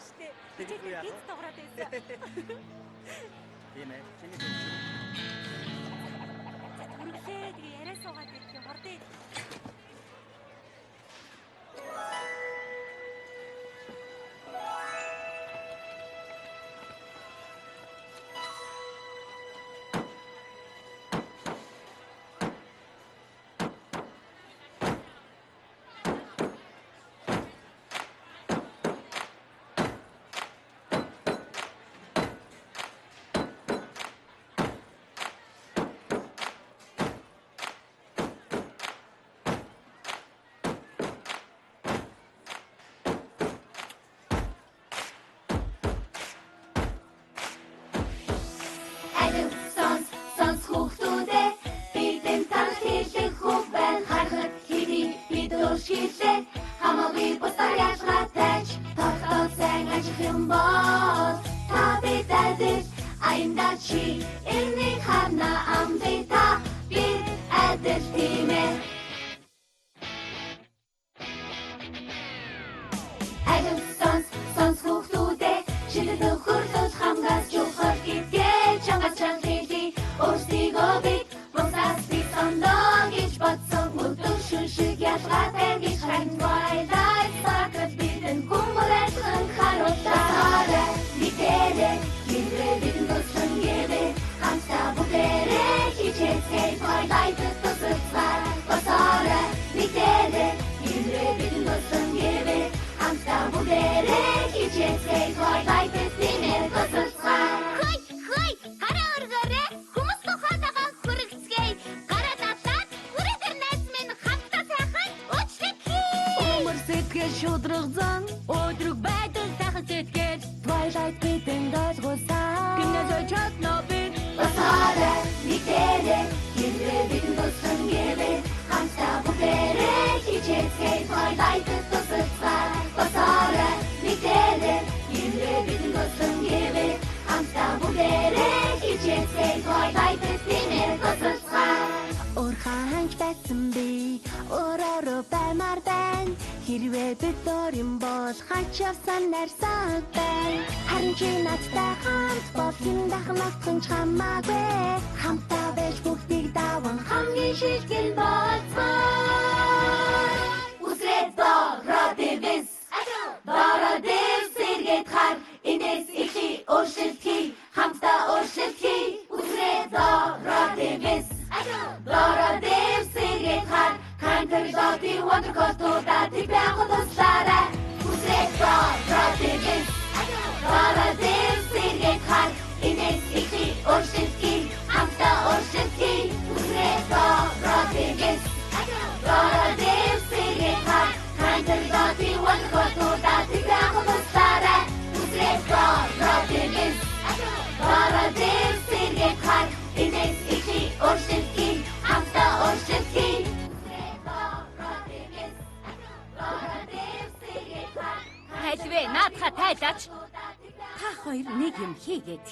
işte. 되게 이제 후회하고? 텍스트가 됐어. Тийм ээ. Чиний зөв шүү. Түрглээ тэгээ яриа суугаад идэх хордоо. Адив сонс хүүхдүүдээ бидэн тал хийх хүүг байна харахад хийдий бид өршилээ хамаагүй босоо яшгатаач тогтоо сайн ажих юм бол та бидээ аимда чи энийг харна амбита бид адил тимээ Адив сонс хүүхдүүдээ шинэ төхөрлөж хамгаас чухал гэдгээ чамаас чанга хэлий өөрсдийгөө бид босаас би сондоо гэж бодсон өдөр шүншиг ялгаатай гэж харин Twilight Sparkle бидэн хүмүлэсэн харуултаарэ бидэрэ гэрээ бидэн туссан гэвэ хамтаа бүгдээрээ хичээцгэй Twilight тусалцаа босоорэ бидэрэ гэрээ бидэн туссан гэвэ хамтаа бүгдээрээ хичээцгэй Twilight тусмэр тусалцаа Хой, хараа өргөөрэй. Хүмүүс тухайдагаа хүрэгцгээе. Гараа татлаад хүрээдэр найз минь хамтдаа сайхан уучлаарай. Умар сэтгэл шудраг зан Өдрөг байдал сайхан сэтгэл. Twilight бидэн дуулгуулсан Гинэзэ чадна би. Босоорэ бидэрэ гэрээ бидэн туссан гэвэ хамтаа бүгдээрээ хичээцгэй Twilight тусалцаа босоорэ бидэрэ гэрээ бидэн туссан гэвэ хамтаа бүгдээрээ хичээцгэй Twilight тусмэр тусалцаа Урхаанч байсан би өрөөрөө баймар байна хэрвээ бид дөрим бол хач явсан нарсаг байна харин чи надтай хамт бол хэн дахнагтан чамаагүй хамтаа байж бүгдийг даван хамгийн шилгэн болцгоо Үзрээд дородивс дородивс сэргээд хар энэс ихи өөрчлөлтхий хамтаа өөрчлөлтхий Үзрээд дородивс дородивс сэргээд хар Conquer the wonderful типяхо туслаарай Үзрээд дородивс дородивс сэргээд хар энэс ихи өөрчлөлтхий хамтаа өөрчлөлтхий Үзрээд дородивс дородивс сэргээд хар Conquer the wonderful типяхо туслаарай Үзрээд дородивс дородивс сэргээд хар энэс ихи өөрчлөлтхий хамтаа өөрчлөлтхий Хайлвэ наадха тайлаач. Та хоёр нэг юм хийгээд.